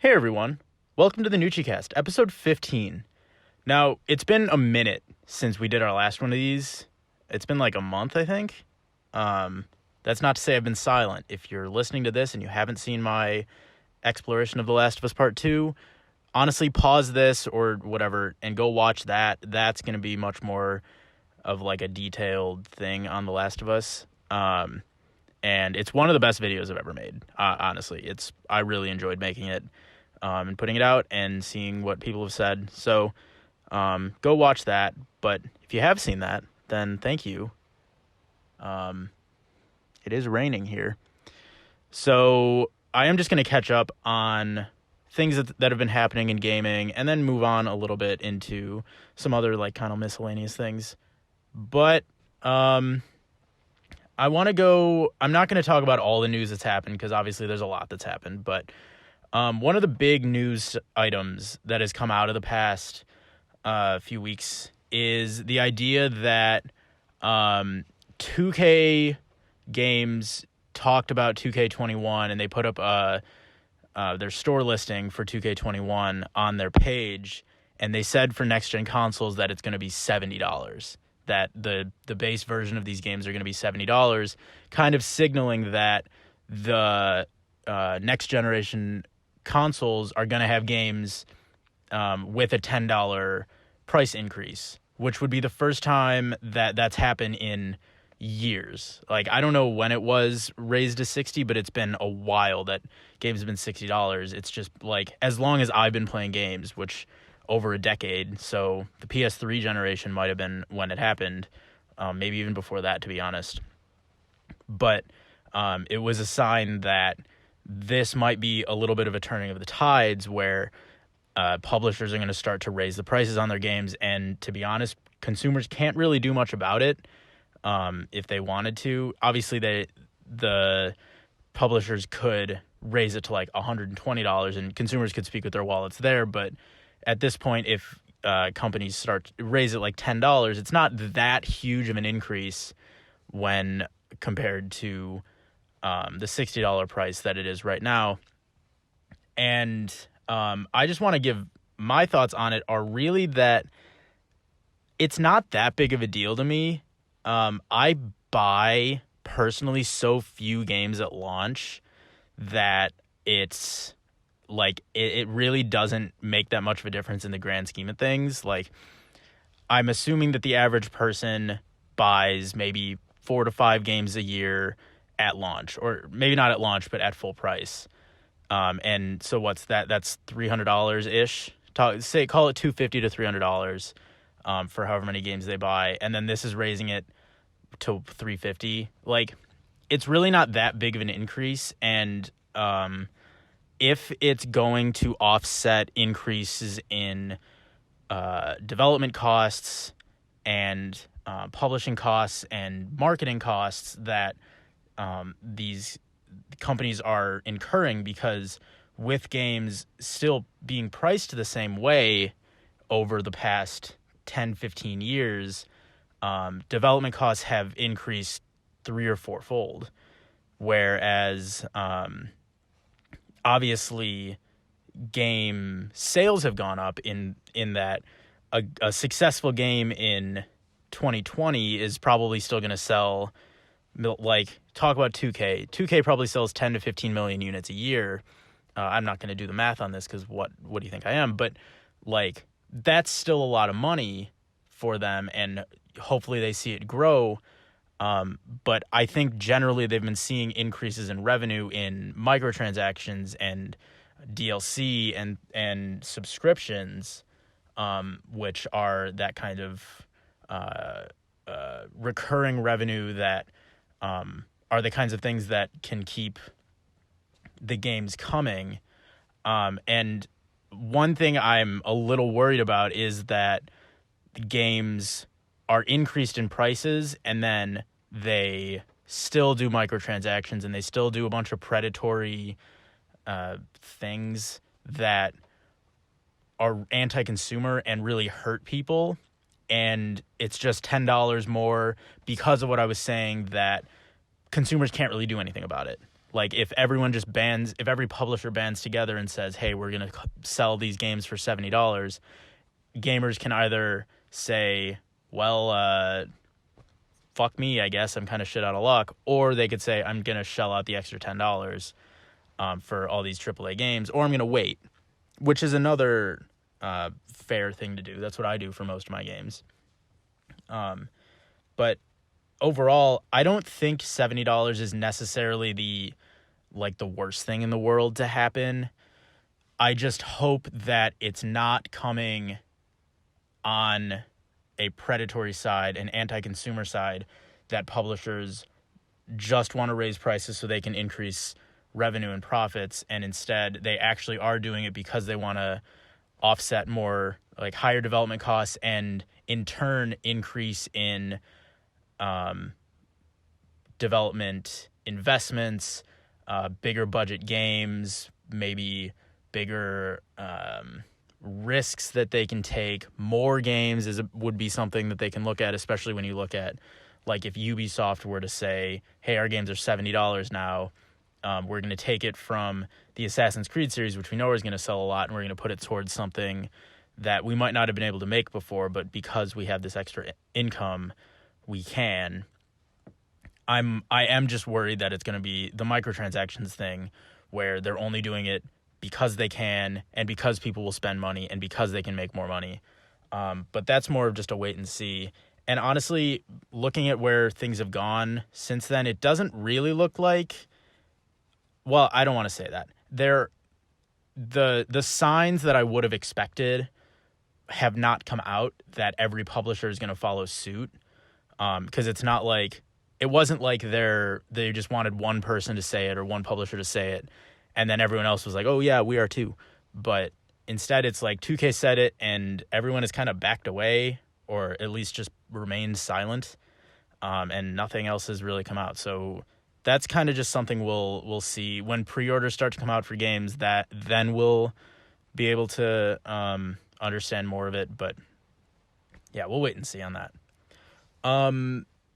Hey everyone, welcome to the NoochieCast, episode 15. Now, it's been a minute since we did our last one of these. It's been like a month, I think. That's not to say I've been silent. If you're listening to this and you haven't seen my exploration of The Last of Us Part 2, honestly, pause this or whatever and go watch that. That's going to be much more of like a detailed thing on The Last of Us. And it's one of the best videos I've ever made, honestly. I really enjoyed making it. And putting it out and seeing what people have said. So go watch that. But if you have seen that, then thank you. It is raining here. So I am just going to catch up on things that have been happening in gaming and then move on a little bit into some other like kind of miscellaneous things. But I want to go... I'm not going to talk about all the news that's happened because obviously there's a lot that's happened, but... one of the big news items that has come out of the past few weeks is the idea that 2K Games talked about 2K21 and they put up their store listing for 2K21 on their page, and they said for next-gen consoles that it's going to be $70, that the base version of these games are going to be $70, kind of signaling that the next-generation consoles are going to have games with a $10 price increase, which would be the first time that that's happened in years. Like, I don't know when it was raised to 60, but it's been a while that games have been $60. It's just like as long as I've been playing games, which over a decade. So the PS3 generation might have been when it happened, maybe even before that, to be honest. But it was a sign that this might be a little bit of a turning of the tides where publishers are going to start to raise the prices on their games. And to be honest, consumers can't really do much about it if they wanted to. Obviously, the publishers could raise it to like $120 and consumers could speak with their wallets there. But at this point, if companies start to raise it like $10, it's not that huge of an increase when compared to the $60 price that it is right now. And I just want to give my thoughts on it are really that it's not that big of a deal to me. I buy personally so few games at launch that it's like it really doesn't make that much of a difference in the grand scheme of things. Like, I'm assuming that the average person buys maybe 4 to 5 games a year at launch, or maybe not at launch, but at full price. And so what's that? That's $300 ish. Call it $250 to $300 for however many games they buy, and then this is raising it to $350. Like, it's really not that big of an increase, and if it's going to offset increases in development costs and publishing costs and marketing costs that these companies are incurring, because with games still being priced the same way over the past 10, 15 years, development costs have increased 3 or 4-fold. Whereas, obviously, game sales have gone up in that a successful game in 2020 is probably still going to sell. Like, talk about 2K. 2K probably sells 10 to 15 million units a year. I'm not going to do the math on this because what do you think I am? But, like, that's still a lot of money for them, and hopefully they see it grow. But I think generally they've been seeing increases in revenue in microtransactions and DLC and subscriptions, which are that kind of recurring revenue that are the kinds of things that can keep the games coming. And one thing I'm a little worried about is that the games are increased in prices and then they still do microtransactions and they still do a bunch of predatory things that are anti-consumer and really hurt people. And it's just $10 more because of what I was saying, that consumers can't really do anything about it. Like, if every publisher bands together and says, hey, we're going to sell these games for $70, gamers can either say, well, fuck me, I guess, I'm kind of shit out of luck, or they could say, I'm going to shell out the extra $10 for all these AAA games, or I'm going to wait, which is another fair thing to do. That's what I do for most of my games. But overall, I don't think $70 is necessarily the worst thing in the world to happen. I just hope that it's not coming on a predatory side, an anti-consumer side, that publishers just want to raise prices so they can increase revenue and profits, and instead they actually are doing it because they want to offset more higher development costs and in turn increase in development investments, bigger budget games, maybe bigger risks that they can take. More games would be something that they can look at, especially when you look at if Ubisoft were to say, hey, our games are $70 now. We're going to take it from the Assassin's Creed series, which we know is going to sell a lot, and we're going to put it towards something that we might not have been able to make before, but because we have this extra income, we can. I am just worried that it's going to be the microtransactions thing, where they're only doing it because they can, and because people will spend money, and because they can make more money. But that's more of just a wait and see. And honestly, looking at where things have gone since then, it doesn't really look like... Well, I don't want to say that. The signs that I would have expected have not come out that every publisher is going to follow suit. Because it's not like... It wasn't like they just wanted one person to say it or one publisher to say it, and then everyone else was like, oh, yeah, we are too. But instead, it's like 2K said it, and everyone has kind of backed away, or at least just remained silent, and nothing else has really come out. So that's kind of just something we'll see when pre-orders start to come out for games. That then we'll be able to understand more of it. But yeah, we'll wait and see on that.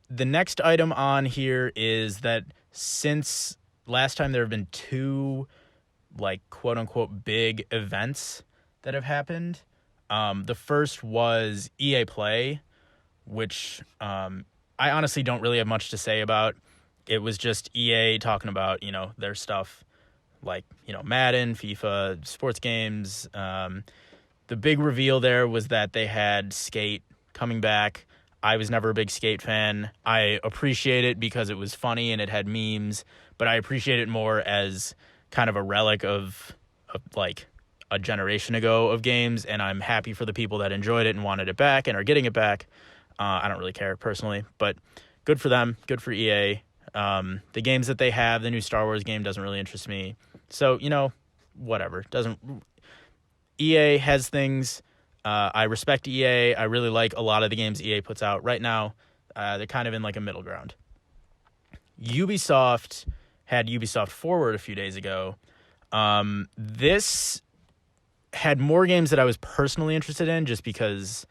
The next item on here is that since last time, there have been two quote unquote big events that have happened. The first was EA Play, which I honestly don't really have much to say about. It was just EA talking about, their stuff Madden, FIFA, sports games. The big reveal there was that they had Skate coming back. I was never a big Skate fan. I appreciate it because it was funny and it had memes, but I appreciate it more as kind of a relic of a generation ago of games, and I'm happy for the people that enjoyed it and wanted it back and are getting it back. I don't really care personally, but good for them. Good for EA. The games that they have, the new Star Wars game doesn't really interest me. So, whatever. EA has things. I respect EA. I really like a lot of the games EA puts out. Right now, they're kind of in a middle ground. Ubisoft had Ubisoft Forward a few days ago. This had more games that I was personally interested in just because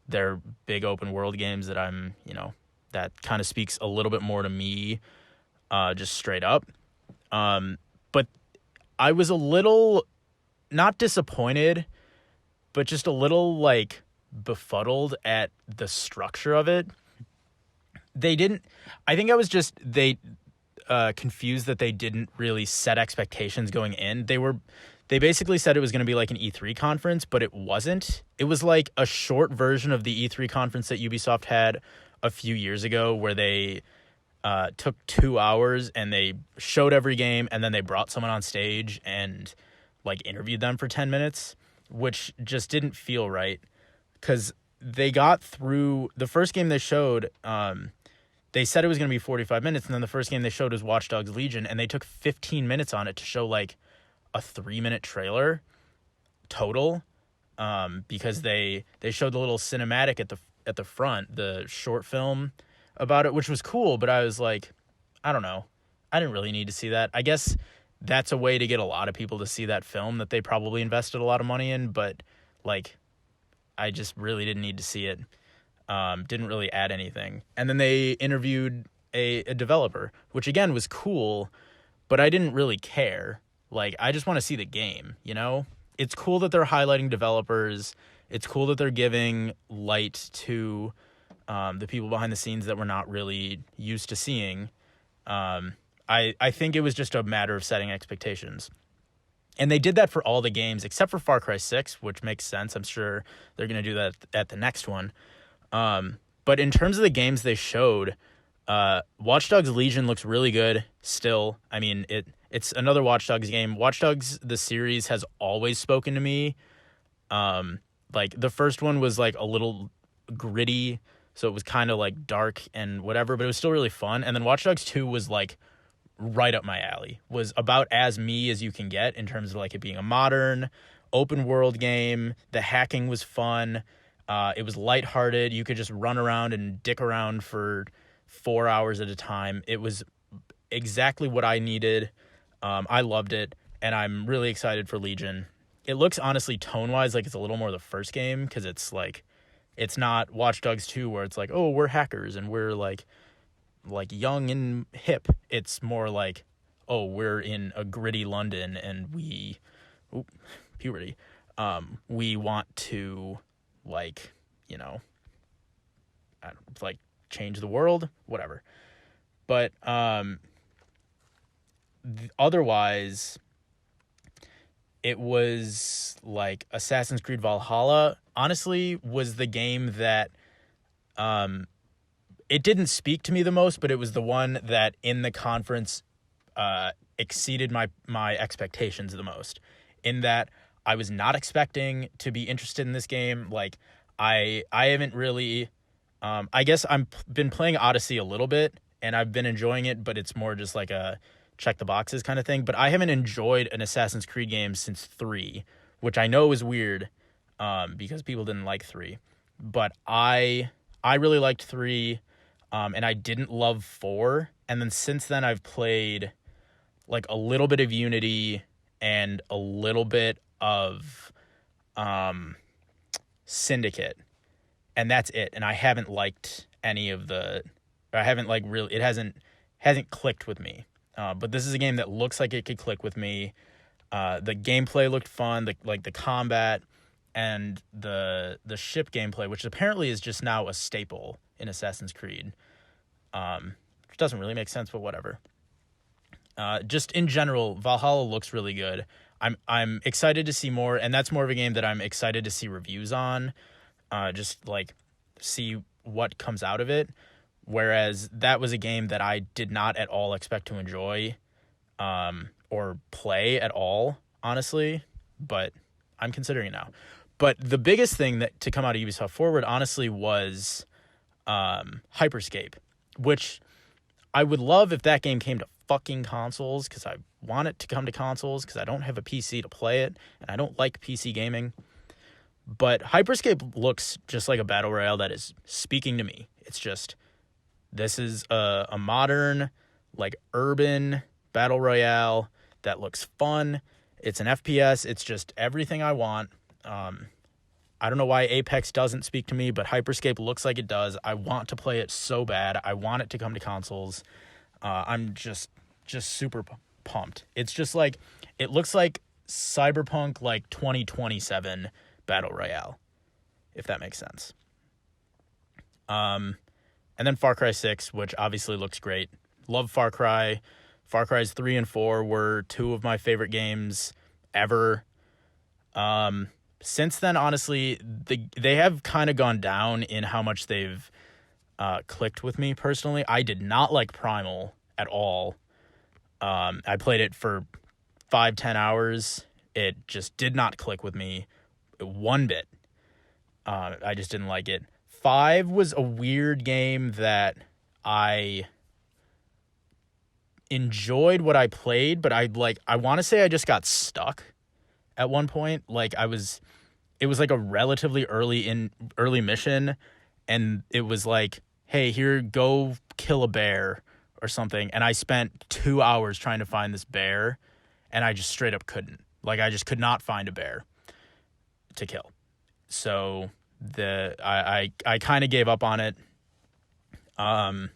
they're big open world games that I'm, that kind of speaks a little bit more to me, just straight up. But I was a little, not disappointed, but just a little befuddled at the structure of it. I think I was just, confused that they didn't really set expectations going in. They basically said it was going to be like an E3 conference, but it wasn't. It was like a short version of the E3 conference that Ubisoft had a few years ago, where they took 2 hours and they showed every game, and then they brought someone on stage and interviewed them for 10 minutes, which just didn't feel right, because they got through the first game they showed. They said it was going to be 45 minutes, and then the first game they showed was Watch Dogs Legion, and they took 15 minutes on it to show a 3-minute trailer total, because they showed the little cinematic at the front, the short film about it, which was cool, but I was like, I don't know. I didn't really need to see that. I guess that's a way to get a lot of people to see that film that they probably invested a lot of money in, but I just really didn't need to see it. Didn't really add anything. And then they interviewed a developer, which again was cool, but I didn't really care. Like, I just want to see the game, you know? It's cool that they're highlighting developers. It's cool that they're giving light to the people behind the scenes that we're not really used to seeing. I think it was just a matter of setting expectations. And they did that for all the games except for Far Cry 6, which makes sense. I'm sure they're going to do that at the next one. But in terms of the games they showed, Watch Dogs Legion looks really good still. I mean, it's another Watch Dogs game. Watch Dogs, the series, has always spoken to me. Like, the first one was, like, a little gritty, so it was kind of, like, dark and whatever, but it was still really fun. And then Watch Dogs 2 was, like, right up my alley. Was about as me as you can get in terms of, like, it being a modern, open-world game. The hacking was fun. It was lighthearted. You could just run around and dick around for 4 hours at a time. It was exactly what I needed. I loved it, and I'm really excited for Legion. It looks, honestly, tone-wise, like it's a little more the first game, because it's like, it's not Watch Dogs 2 where it's like, oh, we're hackers and we're like young and hip. It's more like, oh, we're in a gritty London and puberty. We want to, like, you know, like, change the world, whatever. But otherwise, it was like Assassin's Creed Valhalla, honestly, was the game that it didn't speak to me the most, but it was the one that in the conference exceeded my expectations the most, in that I was not expecting to be interested in this game. Like, I haven't really I guess I've been playing Odyssey a little bit, and I've been enjoying it, but it's more just like a check the boxes kind of thing. But I haven't enjoyed an Assassin's Creed game since 3, which I know is weird because people didn't like 3. But I really liked 3, and I didn't love 4. And then since then, I've played like a little bit of Unity and a little bit of Syndicate. And that's it. And I haven't liked any of I haven't, like, really, it hasn't clicked with me. But this is a game that looks like it could click with me. The gameplay looked fun, the combat and the ship gameplay, which apparently is just now a staple in Assassin's Creed. Which doesn't really make sense, but whatever. Just in general, Valhalla looks really good. I'm excited to see more, and that's more of a game that I'm excited to see reviews on. Just, like, see what comes out of it. Whereas that was a game that I did not at all expect to enjoy or play at all, honestly. But I'm considering it now. But the biggest thing that to come out of Ubisoft Forward, honestly, was Hyperscape, which I would love if that game came to fucking consoles, because I want it to come to consoles, because I don't have a PC to play it, and I don't like PC gaming. But Hyperscape looks just like a battle royale that is speaking to me. It's just, this is a modern, like, urban battle royale that looks fun. It's an FPS. It's just everything I want. I don't know why Apex doesn't speak to me, but Hyperscape looks like it does. I want to play it so bad. I want it to come to consoles. I'm just super pumped. It's just like, it looks like Cyberpunk, like, 2027 battle royale, if that makes sense. And then Far Cry 6, which obviously looks great. Love Far Cry. Far Cry's 3 and 4 were 2 of my favorite games ever. Since then, honestly, they have kind of gone down in how much they've clicked with me personally. I did not like Primal at all. I played it for 5-10 hours. It just did not click with me one bit. I just didn't like it. 5 was a weird game that I enjoyed what I played, but I want to say I just got stuck at one point. Like, it was like a relatively early mission, and it was like, hey, here, go kill a bear or something. And I spent 2 hours trying to find this bear, and I just straight up couldn't. Like, I just could not find a bear to kill. So I kind of gave up on it. And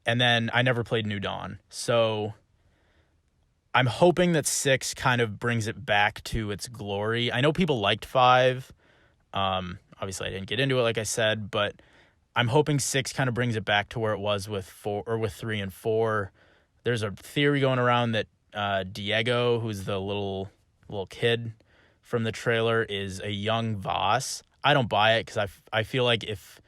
then I never played New Dawn. So I'm hoping that 6 kind of brings it back to its glory. I know people liked 5. Obviously, I didn't get into it, like I said, but I'm hoping 6 kind of brings it back to where it was with 4 or with 3 and 4. There's a theory going around that Diego, who's the little kid from the trailer, is a young Voss. I don't buy it because I feel like if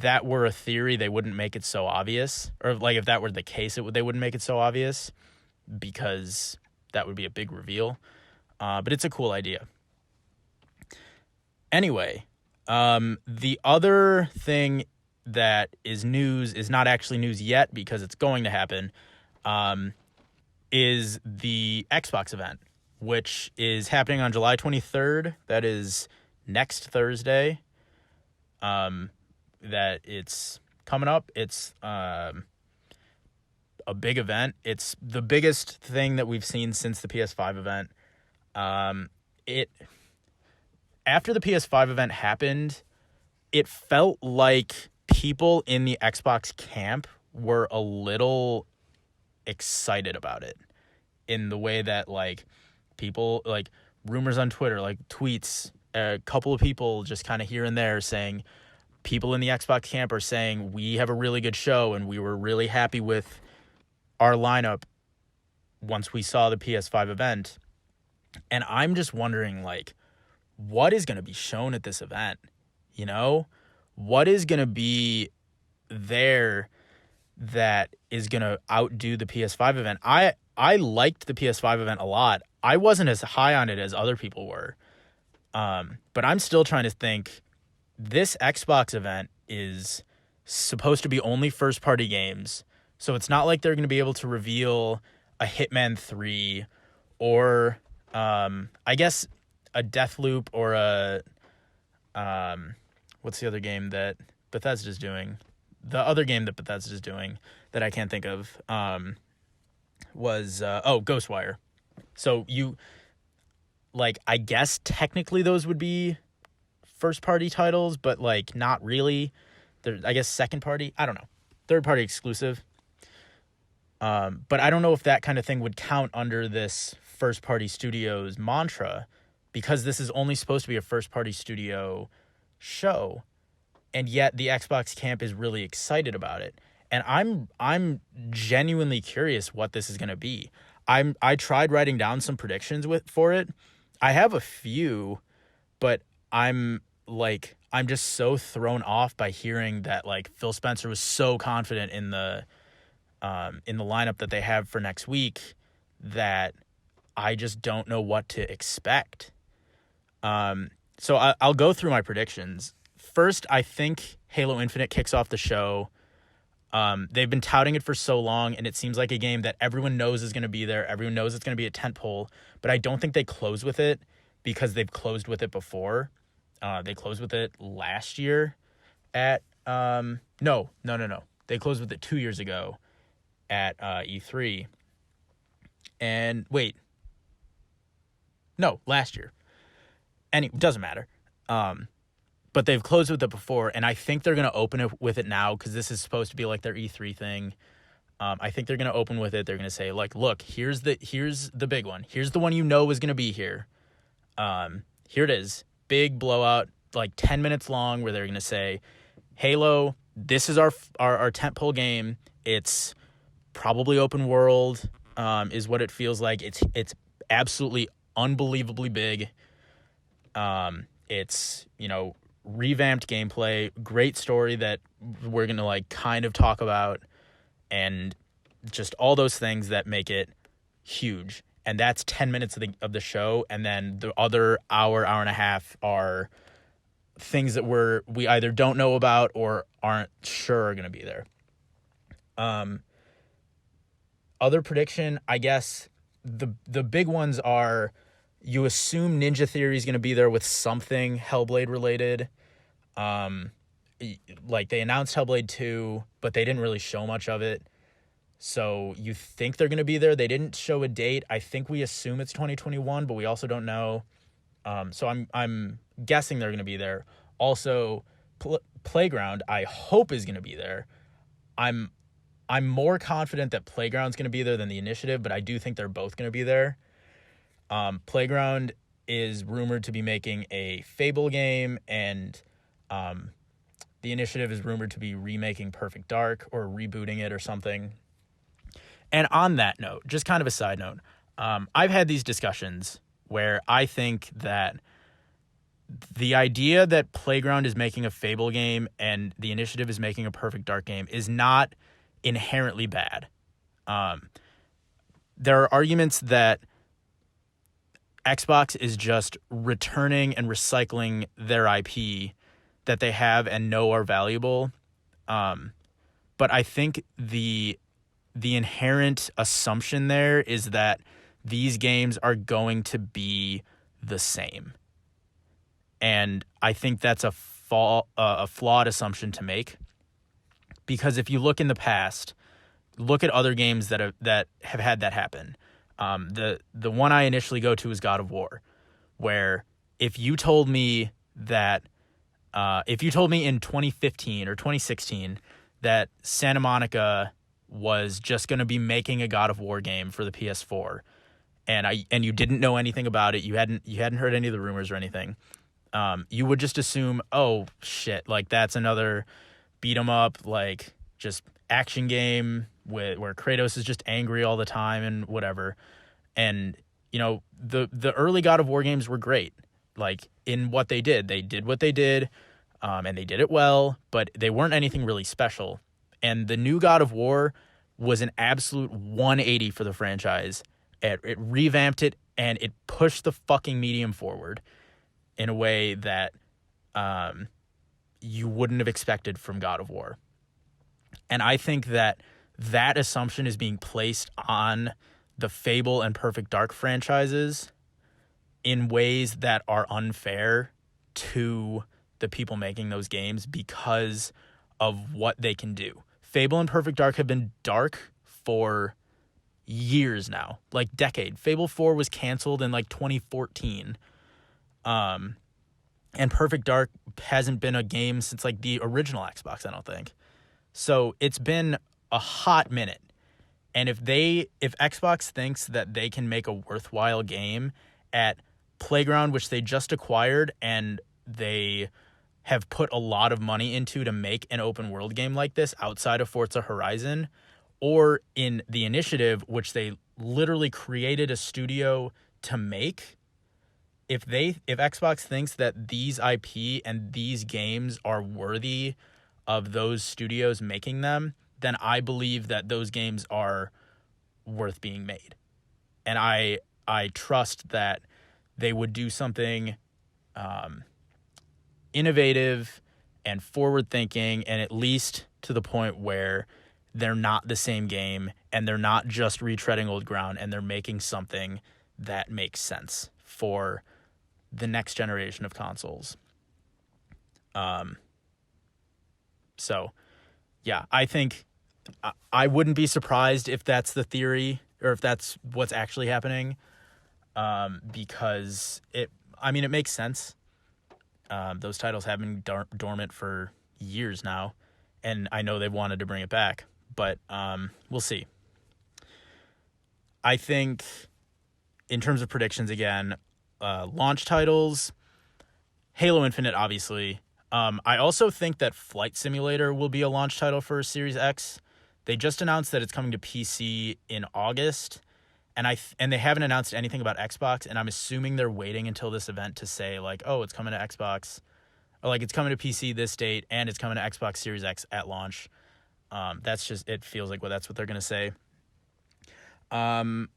that were a theory, they wouldn't make it so obvious. Or like if that were the case, they wouldn't make it so obvious because that would be a big reveal. But it's a cool idea. Anyway, the other thing that is news is not actually news yet because it's going to happen, is the Xbox event, which is happening on July 23rd. That is next Thursday. That it's coming up. It's a big event. It's the biggest thing that we've seen since the PS5 event. After the PS5 event happened, it felt like people in the Xbox camp were a little excited about it in the way that, like, people, like, rumors on Twitter, like tweets, a couple of people just kind of here and there saying, people in the Xbox camp are saying, we have a really good show and we were really happy with our lineup once we saw the PS5 event. And I'm just wondering, like, what is going to be shown at this event? You know, what is going to be there that is going to outdo the PS5 event? I liked the PS5 event a lot. I wasn't as high on it as other people were. But I'm still trying to think, this Xbox event is supposed to be only first-party games. So it's not like they're going to be able to reveal a Hitman 3 or, I guess, a Deathloop or a, what's the other game that Bethesda's doing? The other game that Bethesda's doing that I can't think of was, Ghostwire. So I guess technically those would be first-party titles, but, like, not really. They're, I guess, second-party. I don't know. Third-party exclusive. But I don't know if that kind of thing would count under this first-party studios mantra, because this is only supposed to be a first-party studio show, and yet the Xbox camp is really excited about it. And I'm genuinely curious what this is going to be. I tried writing down some predictions for it. I have a few, but I'm just so thrown off by hearing that, like, Phil Spencer was so confident in the lineup that they have for next week that I just don't know what to expect. So I'll go through my predictions. First, I think Halo Infinite kicks off the show. They've been touting it for so long, and it seems like a game that everyone knows is going to be there. Everyone knows it's going to be a tentpole, but I don't think they close with it because they've closed with it before. They closed with it last year at no. They closed with it 2 years ago at E3. And wait. No, last year. It doesn't matter. But they've closed with it before, and I think they're going to open it with it now because this is supposed to be like their E3 thing. I think they're going to open with it. They're going to say, like, look, here's the big one. Here's the one you know is going to be here. Here it is. Big blowout, like 10 minutes long, where they're going to say, Halo, this is our tentpole game. It's probably open world, is what it feels like. It's absolutely unbelievably big. It's, revamped gameplay, great story that we're going to, like, kind of talk about, and just all those things that make it huge. And that's 10 minutes of the show, and then the other hour and a half are things that we either don't know about or aren't sure are going to be there. Other prediction, I guess, the big ones are, you assume Ninja Theory is going to be there with something Hellblade related. Like, they announced Hellblade 2, but they didn't really show much of it. So you think they're going to be there. They didn't show a date. I think we assume it's 2021, but we also don't know. So I'm guessing they're going to be there. Also, Playground, I hope, is going to be there. I'm I'm more confident that Playground's going to be there than the Initiative, but I do think they're both going to be there. Playground is rumored to be making a Fable game, and the Initiative is rumored to be remaking Perfect Dark or rebooting it or something. And on that note, just kind of a side note, I've had these discussions where I think that the idea that Playground is making a Fable game and the Initiative is making a Perfect Dark game is not inherently bad. There are arguments that Xbox is just returning and recycling their IP that they have and know are valuable. But I think the inherent assumption there is that these games are going to be the same. And I think that's a flawed assumption to make, because if you look in the past, look at other games that have had that happen. The one I initially go to is God of War, where if you told me in 2015 or 2016 that Santa Monica was just going to be making a God of War game for the PS4, and you didn't know anything about it, you hadn't heard any of the rumors or anything, you would just assume, oh shit, like that's another beat 'em up, like just action game where Kratos is just angry all the time and whatever. And the early God of War games were great, like in what they did what they did, and they did it well, but they weren't anything really special. And the new God of War was an absolute 180 for the franchise. It revamped it, and it pushed the fucking medium forward in a way that you wouldn't have expected from God of War. And I think that assumption is being placed on the Fable and Perfect Dark franchises in ways that are unfair to the people making those games because of what they can do. Fable and Perfect Dark have been dark for years now, like decade. Fable 4 was canceled in like 2014. And Perfect Dark hasn't been a game since like the original Xbox, I don't think. So it's been a hot minute. And if Xbox thinks that they can make a worthwhile game at Playground, which they just acquired and they have put a lot of money into to make an open world game like this outside of Forza Horizon, or in the Initiative, which they literally created a studio to make, if Xbox thinks that these IP and these games are worthy of those studios making them, then I believe that those games are worth being made. And I trust that they would do something innovative and forward-thinking, and at least to the point where they're not the same game and they're not just retreading old ground, and they're making something that makes sense for the next generation of consoles. So, yeah, I think I wouldn't be surprised if that's the theory or if that's what's actually happening, because it makes sense. Those titles have been dormant for years now, and I know they've wanted to bring it back, but we'll see. I think in terms of predictions, again, launch titles, Halo Infinite, obviously. I also think that Flight Simulator will be a launch title for Series X. They just announced that it's coming to PC in August, and they haven't announced anything about Xbox, and I'm assuming they're waiting until this event to say, like, oh, it's coming to Xbox, or like it's coming to PC this date, and it's coming to Xbox Series X at launch. It feels like that's what they're going to say. In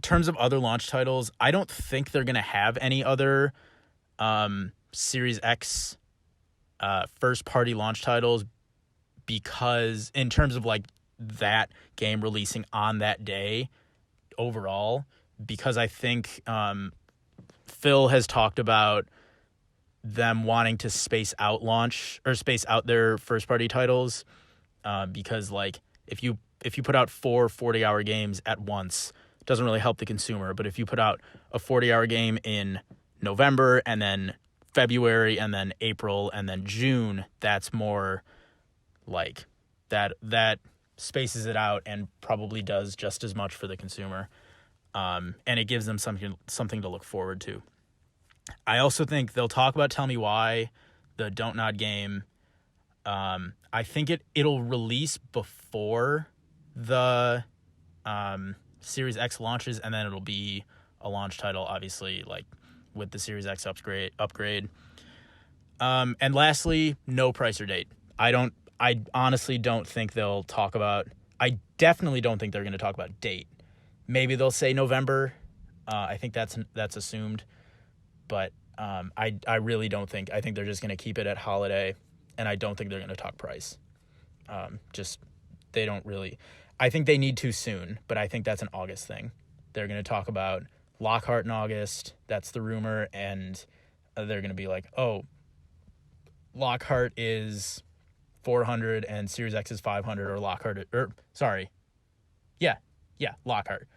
terms of other launch titles, I don't think they're going to have any other Series X first-party launch titles, because in terms of like that game releasing on that day overall, because I think Phil has talked about them wanting to space out their first-party titles, because like if you put out 4 40-hour games at once, it doesn't really help the consumer. But if you put out a 40-hour game in November and then February and then April and then June, that's more like that spaces it out and probably does just as much for the consumer. And it gives them something to look forward to. I also think they'll talk about Tell Me Why, the Don't Nod game. I think it'll release before the Series X launches, and then it'll be a launch title, obviously, like with the Series X upgrade. And lastly, no price or date. I honestly don't think they'll talk about. I definitely don't think they're going to talk about date. Maybe they'll say November. I think that's assumed, but I really don't think. I think they're just going to keep it at holiday, and I don't think they're going to talk price. They don't really. I think they need to soon, but I think that's an August thing. They're going to talk about Lockhart in August. That's the rumor, and they're going to be like, oh, Lockhart is 400 and Series X is 500, or Lockhart, Lockhart,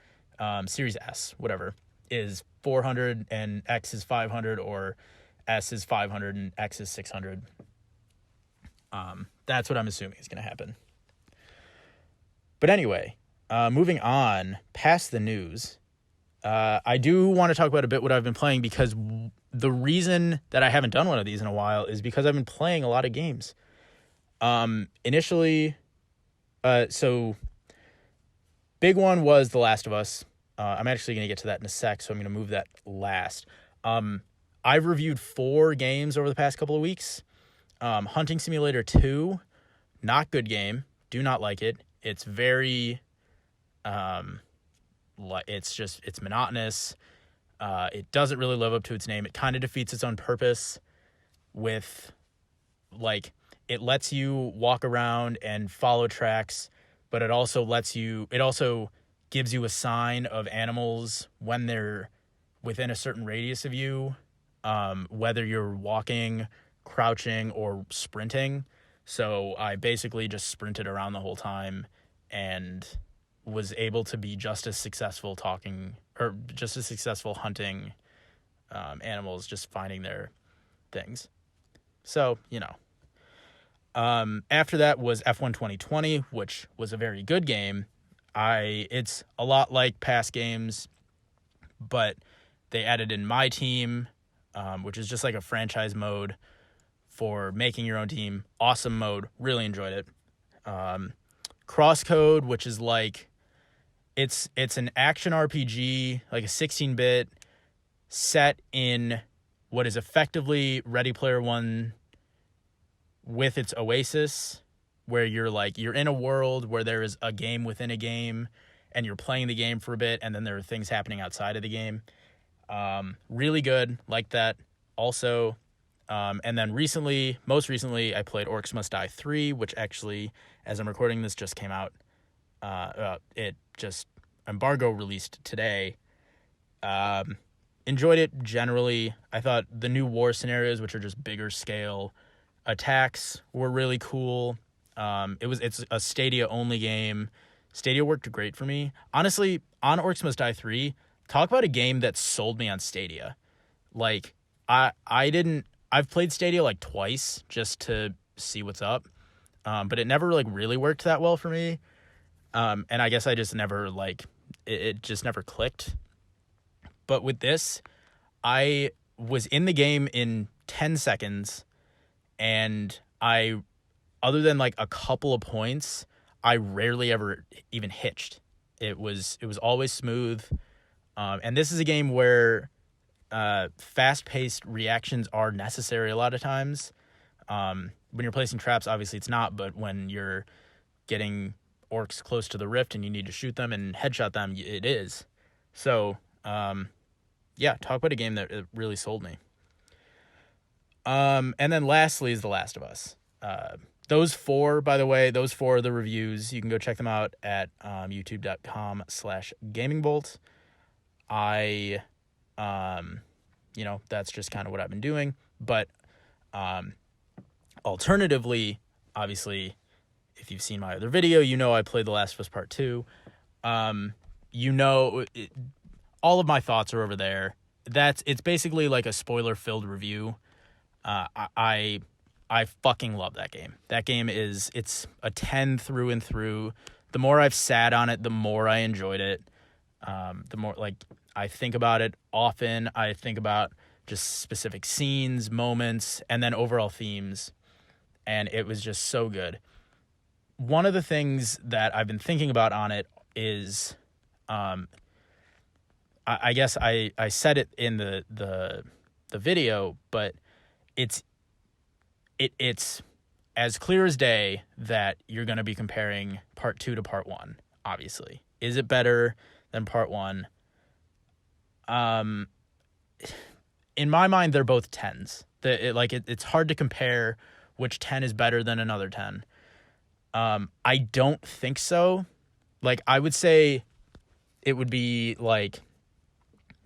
Series S, whatever, is 400 and X is 500, or S is 500 and X is 600. That's what I'm assuming is going to happen. But anyway, moving on past the news, I do want to talk about a bit what I've been playing, because the reason that I haven't done one of these in a while is because I've been playing a lot of games. Initially, so big one was The Last of Us. I'm actually going to get to that in a sec, so I'm going to move that last. I've reviewed 4 games over the past couple of weeks. Hunting Simulator 2, not good game. Do not like it. It's very, it's monotonous. It doesn't really live up to its name. It kind of defeats its own purpose with, like, it lets you walk around and follow tracks, but it also gives you a sign of animals when they're within a certain radius of you, whether you're walking, crouching, or sprinting. So I basically just sprinted around the whole time and was able to be just as successful hunting animals, just finding their things. So, after that was F1 2020, which was a very good game. It's a lot like past games, but they added in My Team, which is just like a franchise mode for making your own team. Awesome mode. Really enjoyed it. Crosscode, which is like, it's an action RPG, like a 16-bit set in what is effectively Ready Player One with its Oasis, where you're in a world where there is a game within a game, and you're playing the game for a bit, and then there are things happening outside of the game. Really good, like that. Also, and then most recently, I played Orcs Must Die 3, which actually, as I'm recording this, just came out. It just embargo released today. Enjoyed it generally. I thought the new war scenarios, which are just bigger scale attacks, were really cool. It's a Stadia only game. Stadia worked great for me. Honestly, on Orcs Must Die 3, talk about a game that sold me on Stadia. Like, I've played Stadia like twice just to see what's up. But it never like really worked that well for me. And I guess I just never it just never clicked. But with this, I was in the game in 10 seconds, and other than like a couple of points, I rarely ever even hitched. It was always smooth. And this is a game where fast-paced reactions are necessary a lot of times. When you're placing traps, obviously it's not, but when you're getting orcs close to the rift and you need to shoot them and headshot them, it is. So, talk about a game that really sold me. And then lastly is The Last of Us. Those 4, by the way, are the reviews. You can go check them out at youtube.com/gamingbolt. That's just kind of what I've been doing. But alternatively, obviously, if you've seen my other video, I played The Last of Us Part 2. All of my thoughts are over there. It's basically like a spoiler-filled review. I I fucking love that game. That game it's a 10 through and through. The more I've sat on it, the more I enjoyed it. The more, like, I think about it often. I think about just specific scenes, moments, and then overall themes. And it was just so good. One of the things that I've been thinking about on it is, I guess I said it in the video, but it's as clear as day that you're going to be comparing part 2 to part 1, obviously. Is it better than part 1? In my mind, they're both 10s. It's hard to compare which 10 is better than another 10. I don't think so. Like, I would say it would be like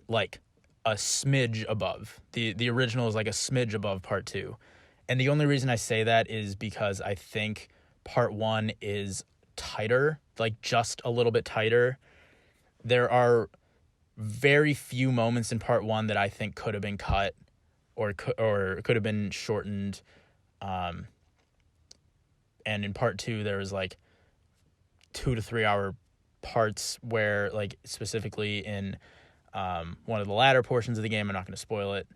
a smidge above. The original is like a smidge above part 2. And the only reason I say that is because I think part 1 is tighter, like just a little bit tighter. There are very few moments in part 1 that I think could have been cut or could have been shortened. And in part 2, there was like 2 to 3 hour parts where, like, specifically in one of the latter portions of the game, I'm not going to spoil it.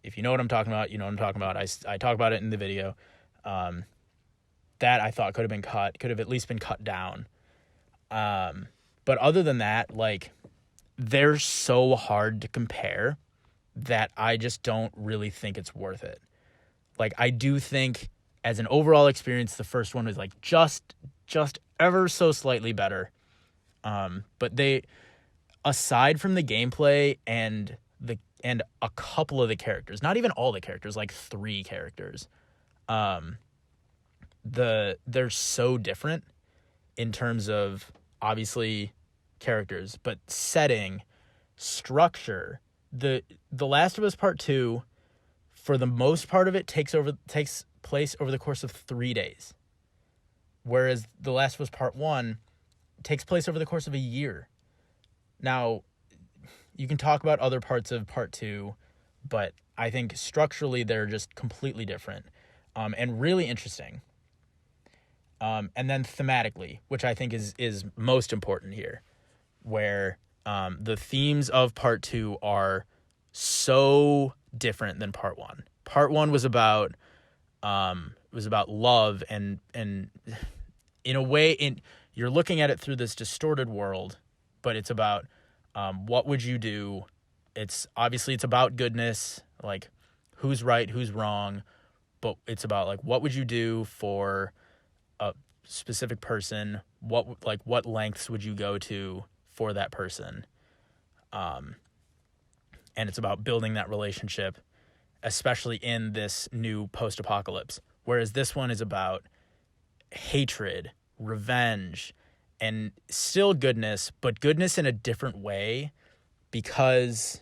If you know what I'm talking about, you know what I'm talking about. I talk about it in the video. That I thought could have been cut, could have at least been cut down. But other than that, like, they're so hard to compare that I just don't really think it's worth it. Like, I do think as an overall experience, the first one was like just ever so slightly better. But they, aside from the gameplay and a couple of the characters, not even all the characters, like 3 characters, they're so different in terms of, obviously, characters, but setting, structure. The Last of Us Part 2, for the most part of it, takes place over the course of 3 days, whereas The Last of Us Part 1 takes place over the course of a year. Now, you can talk about other parts of Part 2, but I think structurally they're just completely different, and really interesting. And then thematically, which I think is most important here, where the themes of Part 2 are so different than Part 1. Part 1 was about love, and in a way, you're looking at it through this distorted world, but it's about what would you do? It's about goodness, like who's right, who's wrong, but it's about, like, what would you do for a specific person? What lengths would you go to for that person? And it's about building that relationship, especially in this new post-apocalypse. Whereas this one is about hatred, revenge, and still goodness, but goodness in a different way, because,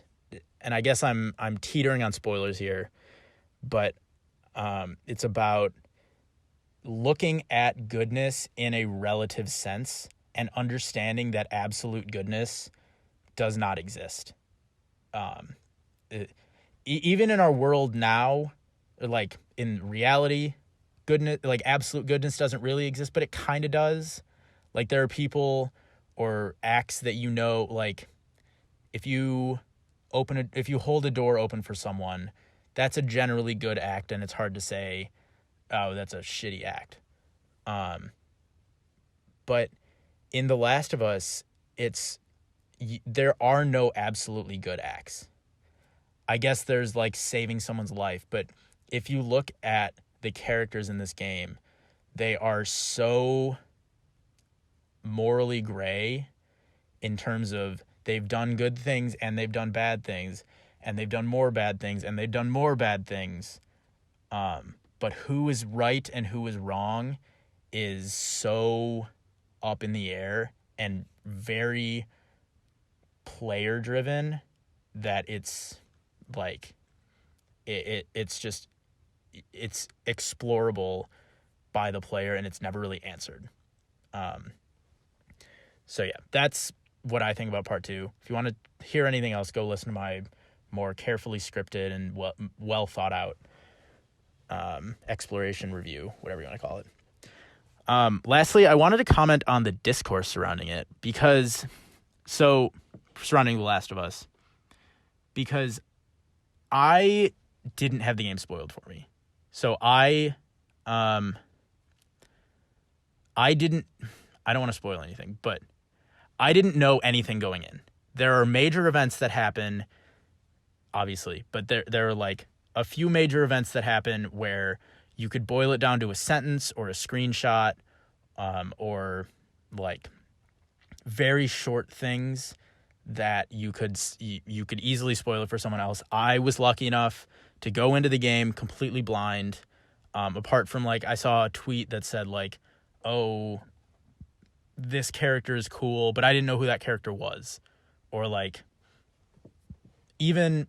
and I guess I'm teetering on spoilers here, but it's about looking at goodness in a relative sense and understanding that absolute goodness does not exist. Even in our world now, like in reality, goodness, like absolute goodness doesn't really exist, but it kind of does. Like, there are people or acts that, like, if you hold a door open for someone, that's a generally good act, and it's hard to say, oh, that's a shitty act. But in The Last of Us, there are no absolutely good acts. I guess there's, like, saving someone's life, but if you look at the characters in this game, they are so morally gray in terms of they've done good things and they've done bad things, and they've done more bad things and they've done more bad things. But who is right and who is wrong is so up in the air and very player driven that it's like it's explorable by the player, and it's never really answered. So yeah, that's what I think about Part 2. If you want to hear anything else, go listen to my more carefully scripted and well thought out exploration review, whatever you want to call it. Lastly, I wanted to comment on the discourse surrounding it surrounding The Last of Us, because I didn't have the game spoiled for me. So I don't want to spoil anything, but I didn't know anything going in. There are major events that happen, obviously, but there are like a few major events that happen where you could boil it down to a sentence or a screenshot, or like very short things that you could easily spoil it for someone else. I was lucky enough to go into the game completely blind. Apart from like, I saw a tweet that said like, oh, this character is cool, but I didn't know who that character was. Or like, even,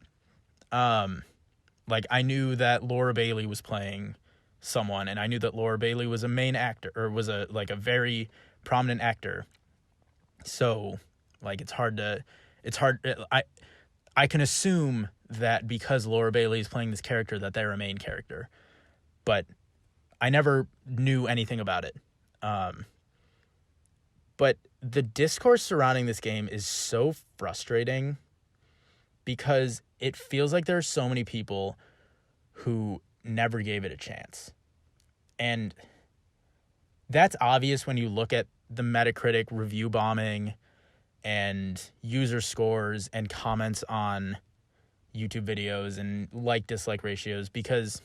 like I knew that Laura Bailey was playing someone, and I knew that Laura Bailey was a main actor, or was a very prominent actor. So like, I can assume that because Laura Bailey is playing this character that they're a main character, but I never knew anything about it. But the discourse surrounding this game is so frustrating because it feels like there are so many people who never gave it a chance. And that's obvious when you look at the Metacritic review bombing and user scores and comments on YouTube videos and like-dislike ratios, because,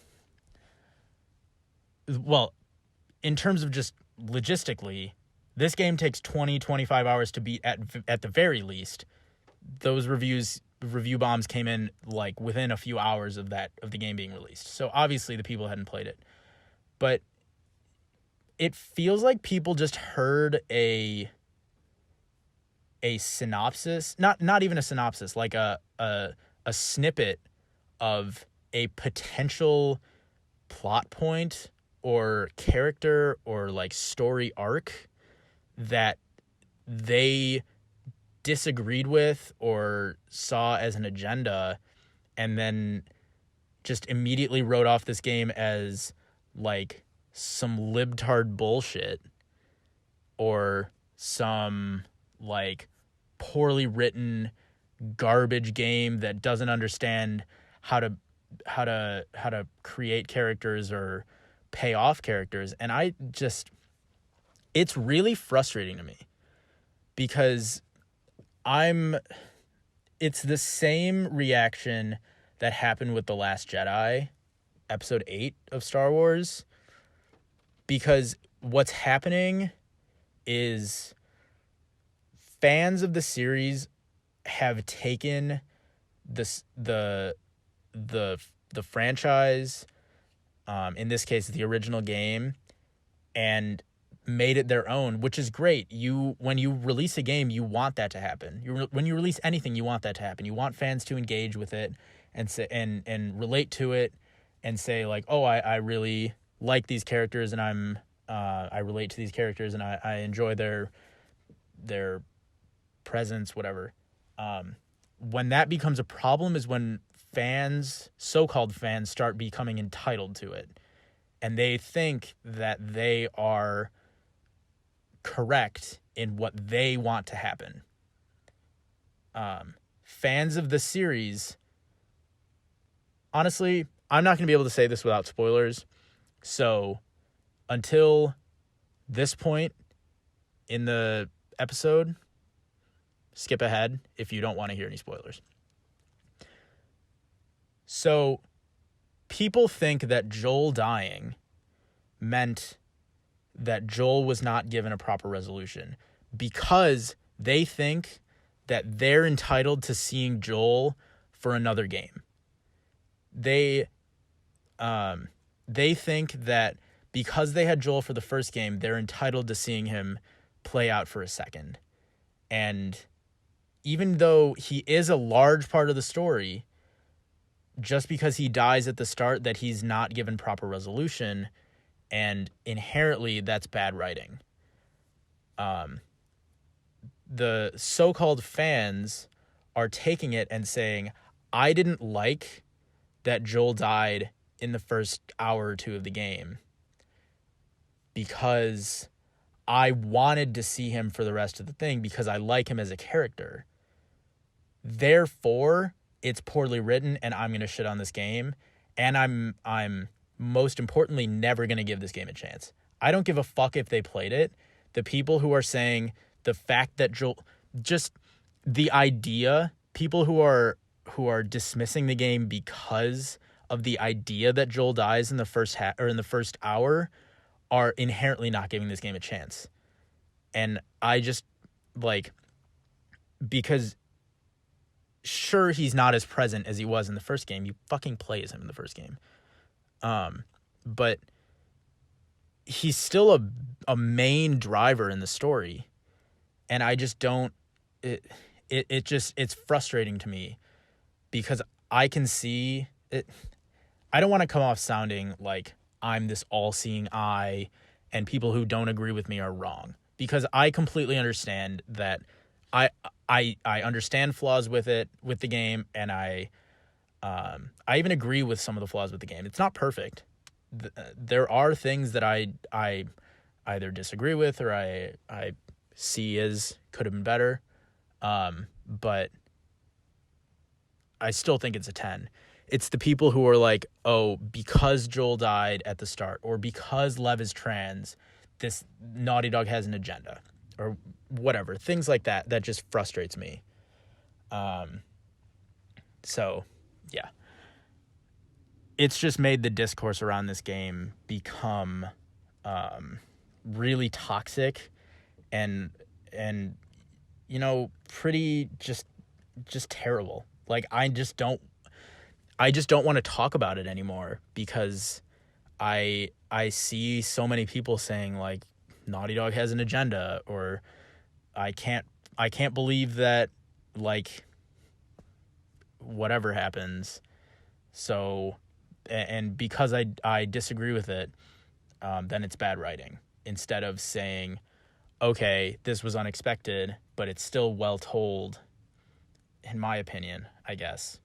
well, in terms of just logistically, this game takes 20-25 hours to beat at the very least. Those review bombs came in like within a few hours of the game being released. So obviously the people hadn't played it. But it feels like people just heard a synopsis, not even a synopsis, like a snippet of a potential plot point or character or like story arc that they disagreed with or saw as an agenda, and then just immediately wrote off this game as like some libtard bullshit or some like poorly written garbage game that doesn't understand how to create characters or pay off characters. And it's really frustrating to me because it's the same reaction that happened with The Last Jedi, episode 8 of Star Wars, because what's happening is fans of the series have taken the franchise, in this case the original game, and made it their own, which is great. When you release a game, you want that to happen. When you release anything, you want that to happen. You want fans to engage with it and say and relate to it and say like, oh, I really like these characters and I relate to these characters and I enjoy their presence, whatever. When that becomes a problem is when so-called fans, start becoming entitled to it. And they think that they are correct in what they want to happen. Fans of the series, honestly, I'm not going to be able to say this without spoilers. So until this point in the episode, skip ahead if you don't want to hear any spoilers. So people think that Joel dying meant that Joel was not given a proper resolution because they think that they're entitled to seeing Joel for another game. They think that because they had Joel for the first game, they're entitled to seeing him play out for a second. And even though he is a large part of the story, just because he dies at the start, that he's not given proper resolution, and inherently that's bad writing. The so-called fans are taking it and saying, I didn't like that Joel died in the first hour or two of the game because I wanted to see him for the rest of the thing because I like him as a character. Therefore, it's poorly written and I'm going to shit on this game. And I'm most importantly never going to give this game a chance. I don't give a fuck if they played it. The people who are saying the fact that Joel, just the idea, people who are dismissing the game because of the idea that Joel dies in the first or in the first hour are inherently not giving this game a chance. And I just because sure, he's not as present as he was in the first game. You fucking play as him in the first game. But he's still a main driver in the story. And I just don't, it's frustrating to me because I can see it. I don't want to come off sounding like I'm this all-seeing eye and people who don't agree with me are wrong, because I completely understand that I understand flaws with the game, and I even agree with some of the flaws with the game. It's not perfect. There are things that I either disagree with or I see as could have been better, but I still think it's a 10. It's the people who are like, oh, because Joel died at the start or because Lev is trans, this Naughty Dog has an agenda or whatever. Things like that just frustrates me. So, yeah. It's just made the discourse around this game become really toxic and pretty just terrible. Like I just don't want to talk about it anymore because I see so many people saying like Naughty Dog has an agenda, or I can't believe that like whatever happens. So, and because I disagree with it, then it's bad writing, instead of saying, okay, this was unexpected, but it's still well told, in my opinion, I guess.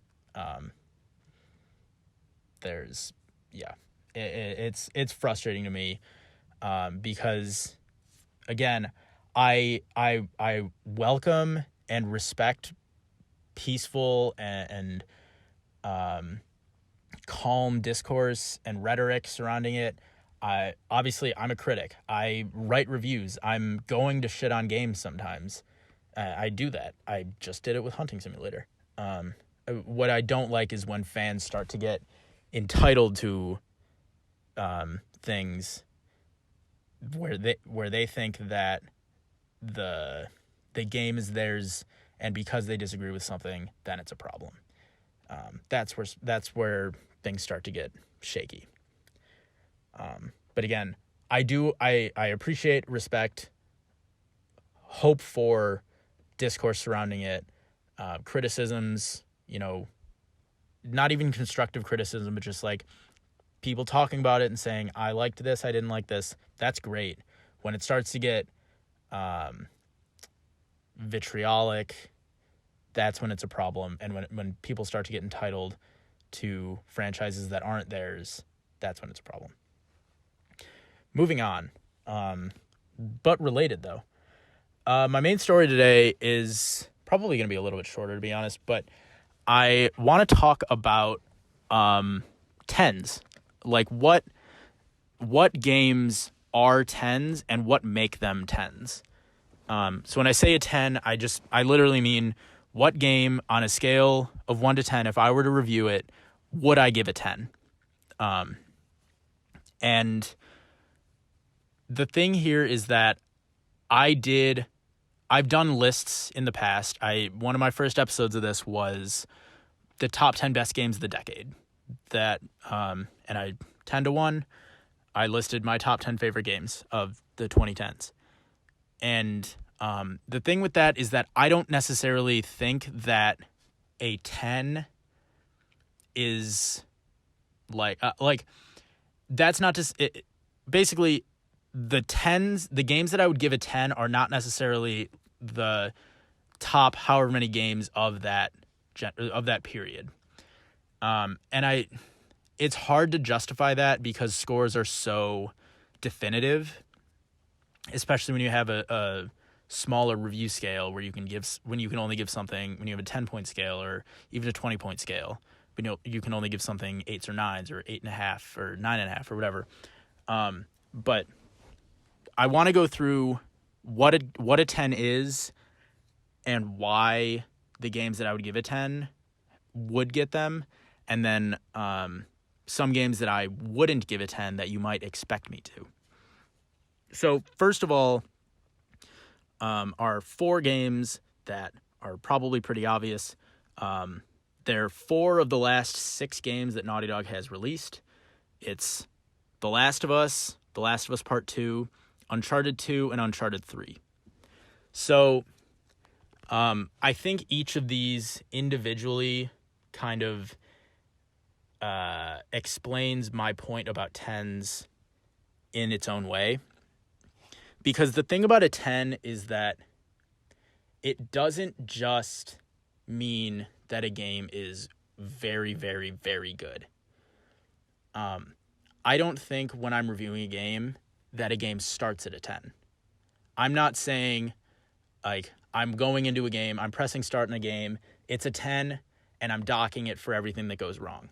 It's frustrating to me, because again, I welcome and respect peaceful and calm discourse and rhetoric surrounding it. Obviously I'm a critic. I write reviews. I'm going to shit on games sometimes. I do that. I just did it with Hunting Simulator. What I don't like is when fans start to get entitled to things where they think that the game is theirs, and because they disagree with something, then it's a problem. That's where things start to get shaky. But again, I appreciate, respect, hope for discourse surrounding it, criticisms, not even constructive criticism, but just like people talking about it and saying, I liked this, I didn't like this. That's great. When it starts to get vitriolic, that's when it's a problem. And when people start to get entitled to franchises that aren't theirs, that's when it's a problem. Moving on, but related though. My main story today is probably going to be a little bit shorter, to be honest, but I want to talk about 10s. Like what games are 10s and what make them 10s. So when I say a 10, I literally mean what game on a scale of 1 to 10, if I were to review it, would I give a 10? And the thing here is that I've done lists in the past. One of my first episodes of this was the top 10 best games of the decade. And 10 to 1, I listed my top 10 favorite games of the 2010s. And the thing with that is that I don't necessarily think that a 10 is like that's not just it. Basically, the games that I would give a 10 are not necessarily the top however many games of that period. And it's hard to justify that because scores are so definitive, especially when you have a smaller review scale where you can only give something, when you have a 10-point scale or even a 20-point scale, but you can only give something 8s or 9s or 8.5 or 9.5 or whatever. But I want to go through what a 10 is and why the games that I would give a 10 would get them, and then some games that I wouldn't give a 10 that you might expect me to. So first of all, are 4 games that are probably pretty obvious. They're 4 of the last 6 games that Naughty Dog has released. It's The Last of Us, The Last of Us Part 2, Uncharted 2, and Uncharted 3. So I think each of these individually kind of explains my point about 10s in its own way. Because the thing about a 10 is that it doesn't just mean that a game is very, very, very good. I don't think when I'm reviewing a game that a game starts at a 10. I'm not saying, like, I'm going into a game, I'm pressing start in a game, it's a 10, and I'm docking it for everything that goes wrong.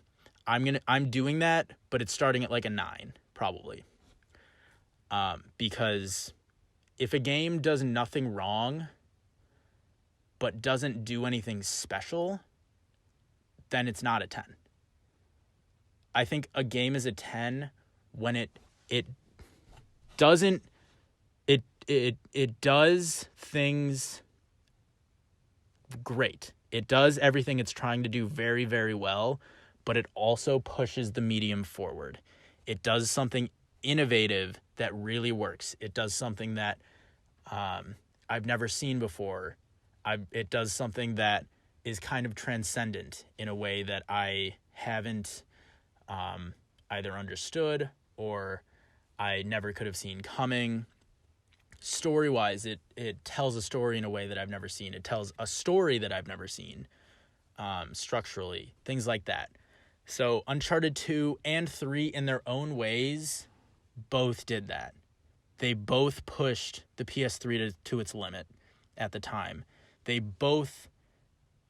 I'm doing that, but it's starting at like a 9, probably. Because if a game does nothing wrong, but doesn't do anything special, then it's not a 10. I think a game is a 10 when it doesn't, it does things great. It does everything it's trying to do very, very well, but it also pushes the medium forward. It does something innovative that really works. It does something that I've never seen before. It does something that is kind of transcendent in a way that I haven't either understood or I never could have seen coming. Story-wise, it tells a story in a way that I've never seen. It tells a story that I've never seen, structurally, things like that. So Uncharted 2 and 3, in their own ways, both did that. They both pushed the PS3 to its limit at the time. They both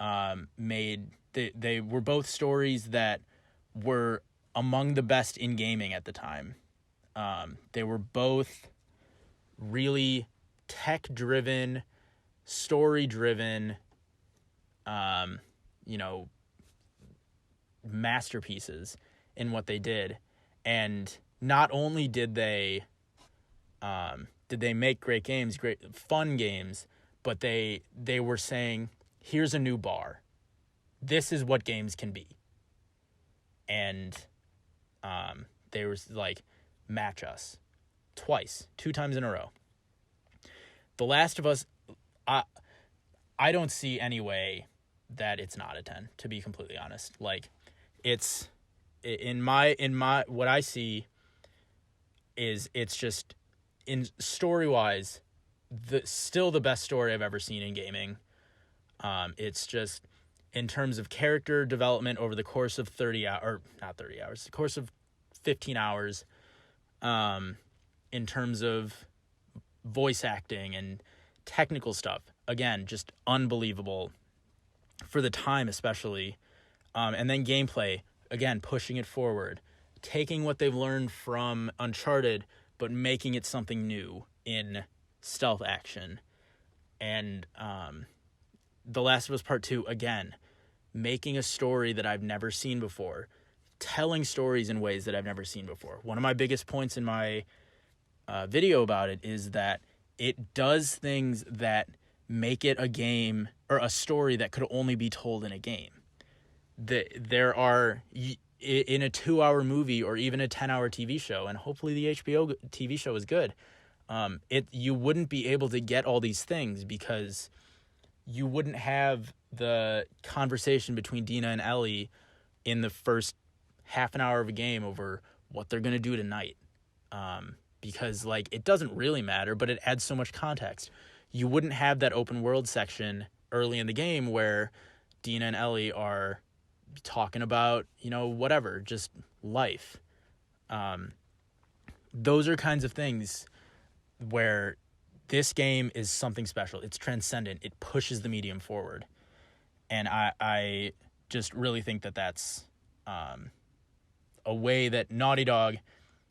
they were both stories that were among the best in gaming at the time. They were both really tech-driven, story-driven, masterpieces in what they did. And not only did they make great games, great fun games, but they were saying, here's a new bar. This is what games can be. And they were like, match us. 2 times in a row. The Last of Us, I don't see any way that it's not a 10, to be completely honest. Like, it's in my what I see is it's just, in story-wise, still the best story I've ever seen in gaming. It's just, in terms of character development over the course of 30 hours, or not 30 hours, the course of 15 hours, in terms of voice acting and technical stuff, again, just unbelievable for the time, especially. And then gameplay, again, pushing it forward, taking what they've learned from Uncharted, but making it something new in stealth action. And The Last of Us Part 2, again, making a story that I've never seen before, telling stories in ways that I've never seen before. One of my biggest points in my video about it is that it does things that make it a game or a story that could only be told in a game. There are, in a 2-hour movie or even a 10-hour TV show, and hopefully the HBO TV show is good, you wouldn't be able to get all these things because you wouldn't have the conversation between Dina and Ellie in the first half an hour of a game over what they're going to do tonight. Because, like, it doesn't really matter, but it adds so much context. You wouldn't have that open world section early in the game where Dina and Ellie are talking about, whatever, just life. Those are kinds of things where this game is something special. It's transcendent. It pushes the medium forward. And I just really think that that's a way that Naughty Dog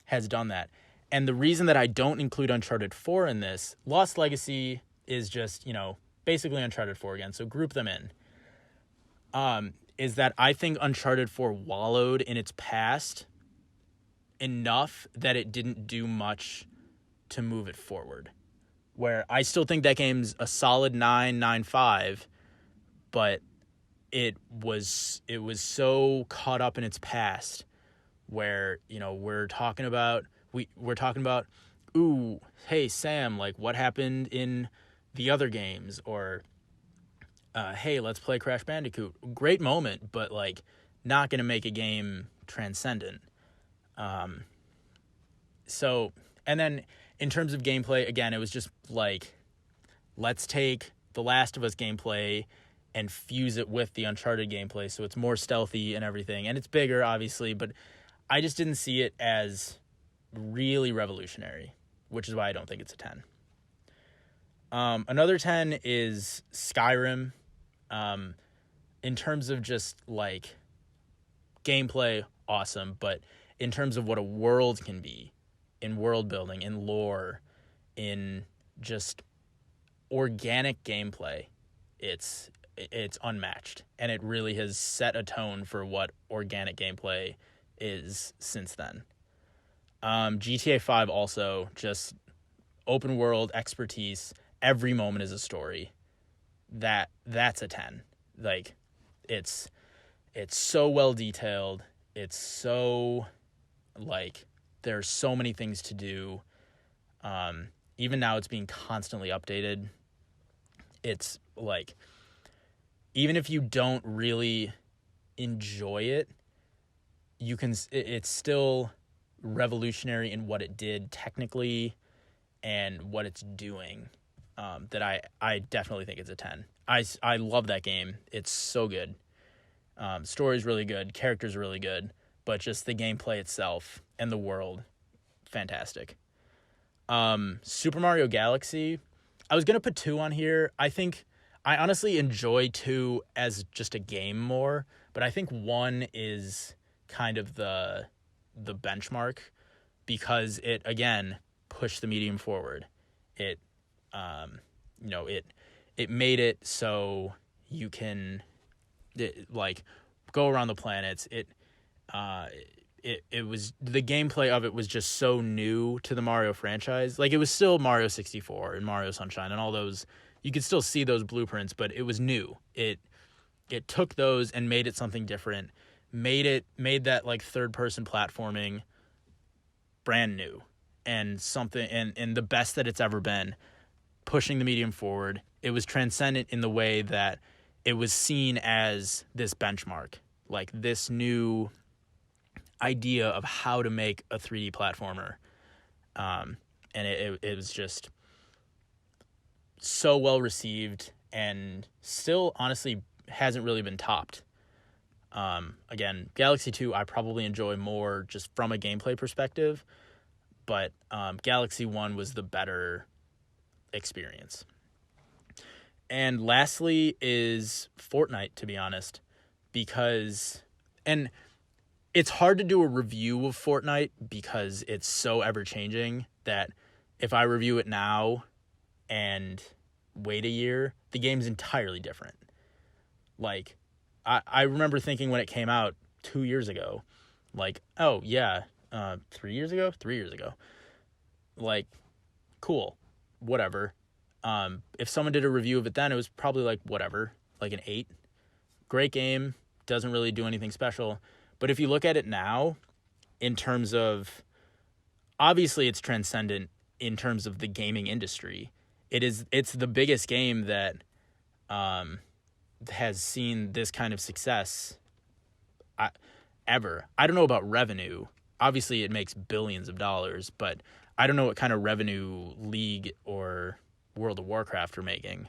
has done that. And the reason that I don't include Uncharted 4 in this, Lost Legacy is just, basically Uncharted 4 again, so group them in, is that I think Uncharted 4 wallowed in its past enough that it didn't do much to move it forward. Where I still think that game's a solid 9.95, but it was so caught up in its past where, we're talking about, ooh, hey, Sam, like, what happened in the other games? Or, hey, let's play Crash Bandicoot. Great moment, but, like, not going to make a game transcendent. So, and then in terms of gameplay, again, it was just like, let's take the Last of Us gameplay and fuse it with the Uncharted gameplay, so it's more stealthy and everything. And it's bigger, obviously, but I just didn't see it as really revolutionary, which is why I don't think it's a 10. Another 10 is Skyrim. In terms of just, like, gameplay, awesome, but in terms of what a world can be, in world building, in lore, in just organic gameplay, it's unmatched, and it really has set a tone for what organic gameplay is since then. GTA 5 also, just open world expertise, every moment is a story. That's a 10. Like, it's so well detailed. It's so, like, there's so many things to do. Even now it's being constantly updated. It's like, even if you don't really enjoy it, it's still revolutionary in what it did technically and what it's doing. That I definitely think it's a 10. I love that game. It's so good. Story's really good. Characters are really good. But just the gameplay itself and the world, fantastic. Super Mario Galaxy, I was going to put 2 on here. I think I honestly enjoy 2 as just a game more, but I think 1 is kind of the benchmark because it, again, pushed the medium forward. It, it made it so you can, go around the planets. It was, the gameplay of it was just so new to the Mario franchise. Like, it was still Mario 64 and Mario Sunshine and all those. You could still see those blueprints, but it was new. It took those and made it something different. Made that, like, third person platforming brand new and something and the best that it's ever been, pushing the medium forward. It was transcendent in the way that it was seen as this benchmark, like this new idea of how to make a 3D platformer. And it was just so well received and still honestly hasn't really been topped. Again, Galaxy 2 I probably enjoy more just from a gameplay perspective, but Galaxy 1 was the better experience. And lastly is Fortnite, to be honest, because, and it's hard to do a review of Fortnite because it's so ever-changing that if I review it now and wait a year, the game's entirely different. Like, I remember thinking when it came out 2 years ago, like, oh, yeah, 3 years ago? 3 years ago. Like, cool, whatever. If someone did a review of it then, it was probably like, whatever, like an 8. Great game, doesn't really do anything special. But if you look at it now, in terms of, obviously it's transcendent in terms of the gaming industry. It's the biggest game that has seen this kind of success ever. I don't know about revenue. Obviously it makes billions of dollars, but I don't know what kind of revenue League or World of Warcraft are making.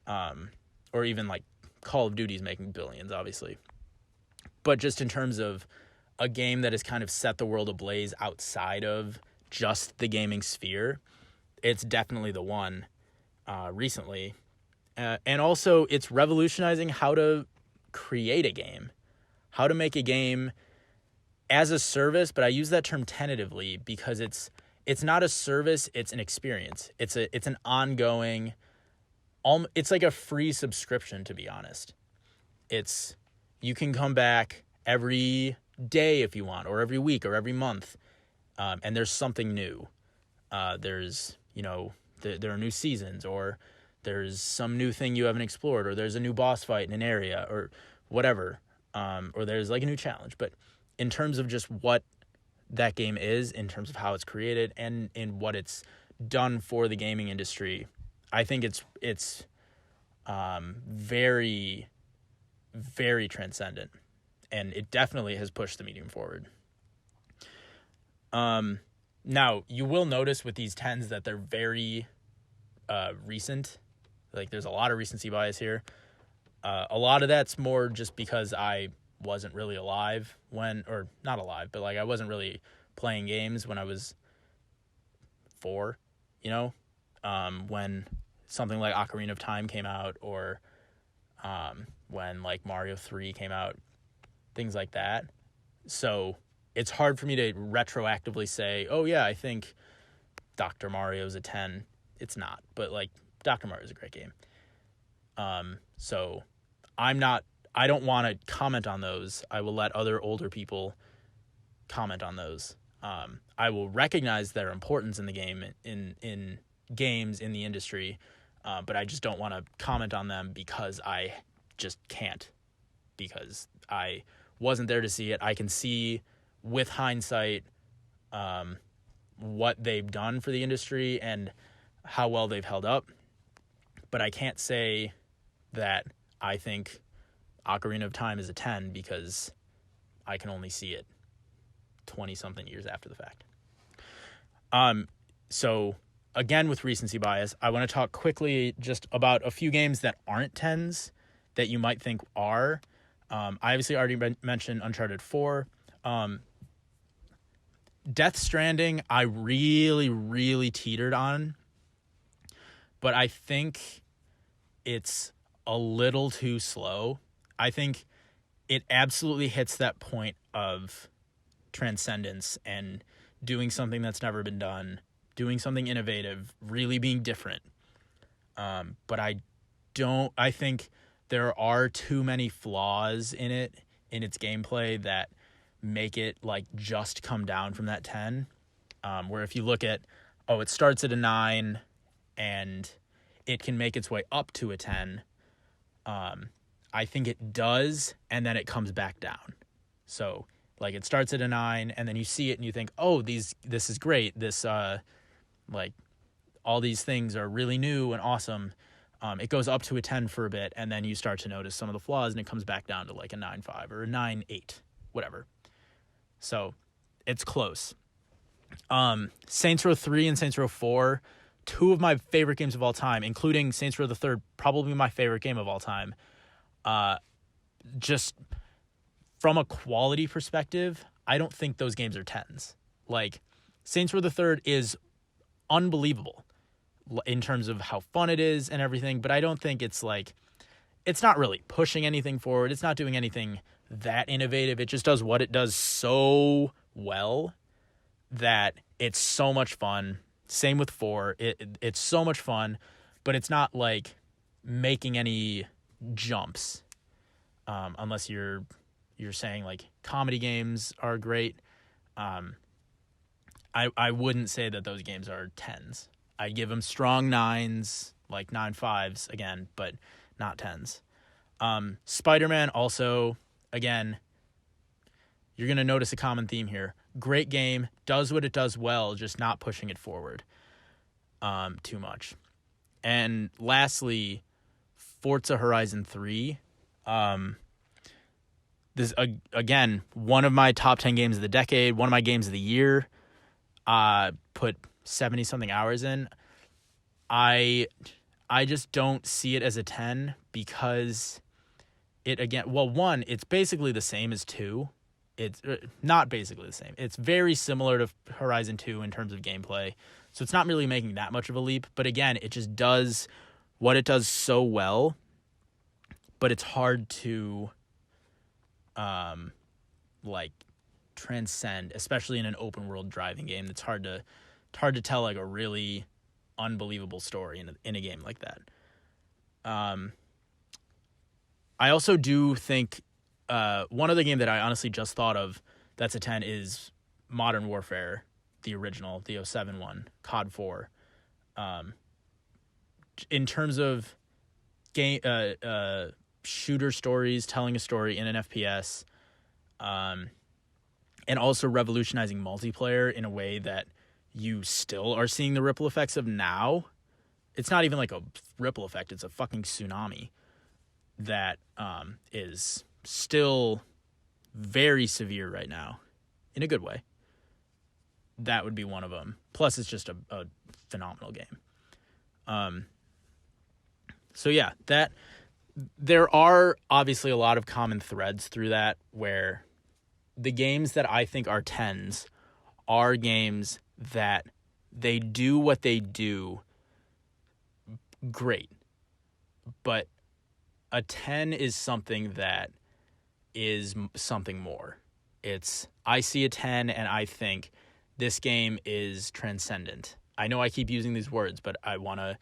Or even like Call of Duty's making billions, obviously. But just in terms of a game that has kind of set the world ablaze outside of just the gaming sphere, it's definitely the one recently. And also, it's revolutionizing how to create a game, how to make a game as a service, but I use that term tentatively because it's not a service, it's an experience. It's an ongoing, it's like a free subscription, to be honest. You can come back every day if you want, or every week, or every month, and there's something new. There's, there are new seasons, or there's some new thing you haven't explored, or there's a new boss fight in an area, or whatever, or there's like a new challenge. But in terms of just what that game is, in terms of how it's created, and in what it's done for the gaming industry, I think it's very, very transcendent, and it definitely has pushed the medium forward. Now, you will notice with these 10s that they're very recent. Like, there's a lot of recency bias here. A lot of that's more just because I wasn't really alive or not alive, but like I wasn't really playing games when I was 4, when something like Ocarina of Time came out, or when like Mario 3 came out, things like that. So it's hard for me to retroactively say, oh yeah, I think Dr. Mario's a 10. It's not, but like Dr. Mario's a great game. So I don't want to comment on those. I will let other older people comment on those. I will recognize their importance in the game, in games, in the industry, but I just don't want to comment on them because I just can't, because I wasn't there to see it. I can see with hindsight what they've done for the industry and how well they've held up, but I can't say that I think Ocarina of Time is a 10 because I can only see it 20-something years after the fact. So again, with recency bias, I want to talk quickly just about a few games that aren't 10s that you might think are. I obviously already mentioned Uncharted 4. Death Stranding, I really, really teetered on, but I think it's a little too slow. I think it absolutely hits that point of transcendence and doing something that's never been done, doing something innovative, really being different. But I think there are too many flaws in its gameplay that make it like just come down from that 10. Where if you look at, it starts at a 9 and it can make its way up to a 10. I think it does, and then it comes back down. So like it starts at a 9 and then you see it and you think, this is great. This, like all these things are really new and awesome. It goes up to a 10 for a bit, and then you start to notice some of the flaws, and it comes back down to like a 9.5 or a 9.8, whatever. So it's close. Saints Row 3 and Saints Row 4, two of my favorite games of all time, including Saints Row the Third, probably my favorite game of all time. Just from a quality perspective, I don't think those games are 10s. Like, Saints Row the Third is unbelievable in terms of how fun it is and everything, but I don't think it's not really pushing anything forward. It's not doing anything that innovative. It just does what it does so well that it's so much fun. Same with 4. It's so much fun, but it's not like making any jumps, unless you're saying like comedy games are great. I wouldn't say that those games are 10s. I give them strong 9s, like 9.5s again, but not 10s. Spider-Man also, again, you're going to notice a common theme here. Great game, does what it does well, just not pushing it forward too much. And lastly, Forza Horizon 3. This, again, one of my top 10 games of the decade, one of my games of the year. Put 70-something hours in. I just don't see it as a 10 because it's basically the same as 2 It's not basically the same. It's very similar to Horizon 2 in terms of gameplay. So it's not really making that much of a leap. But again, it just does what it does so well. But it's hard to transcend, especially in an open world driving game. It's hard to tell like a really unbelievable story in a game like that. I also do think one other game that I honestly just thought of that's a 10 is Modern Warfare, the original, the 07 one, COD 4. In terms of game shooter stories, telling a story in an FPS, and also revolutionizing multiplayer in a way that you still are seeing the ripple effects of now. It's not even like a ripple effect, it's a fucking tsunami that is still very severe right now, in a good way. That would be one of them. Plus, it's just a phenomenal game. So yeah, that there are obviously a lot of common threads through that, where the games that I think are 10s are games that they do what they do great, but a 10 is something that is something more. I see a 10 and I think this game is transcendent. I know I keep using these words, but I want to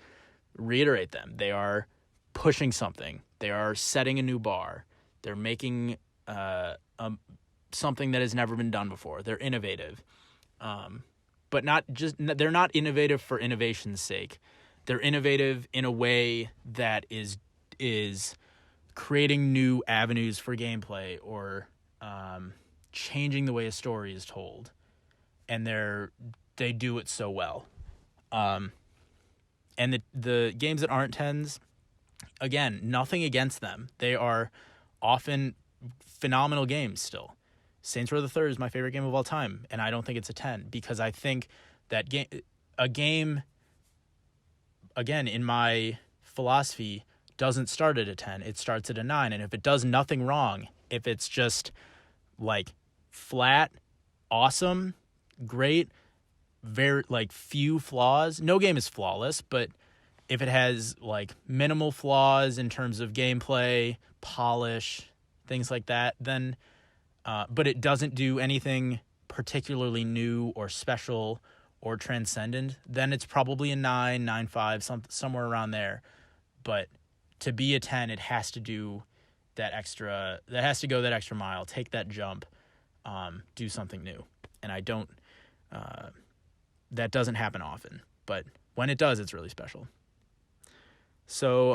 reiterate them. They are pushing something. They are setting a new bar. They're making something that has never been done before. They're innovative. But they're not innovative for innovation's sake. They're innovative in a way that is creating new avenues for gameplay, or changing the way a story is told. And they do it so well. And the games that aren't 10s, again, nothing against them. They are often phenomenal games still. Saints Row the Third is my favorite game of all time, and I don't think it's a 10, because I think that a game, again, in my philosophy, doesn't start at a 10. It starts at a 9, and if it does nothing wrong, if it's just like flat, awesome, great, very like few flaws. No game is flawless, but if it has like minimal flaws in terms of gameplay, polish, things like that, then but it doesn't do anything particularly new or special or transcendent, then it's probably a 9, 9.5, somewhere around there. But to be a 10, it has to do that has to go that extra mile, take that jump, do something new. And I don't, that doesn't happen often, but when it does, it's really special. So,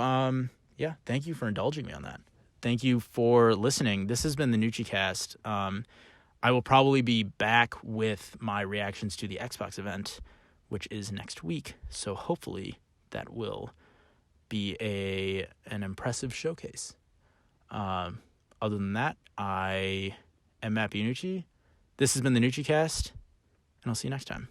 yeah, thank you for indulging me on that. Thank you for listening. This has been the NoochieCast. I will probably be back with my reactions to the Xbox event, which is next week. So hopefully that will be an impressive showcase. Other than that, I am Matt Nucci. This has been the NoochieCast, and I'll see you next time.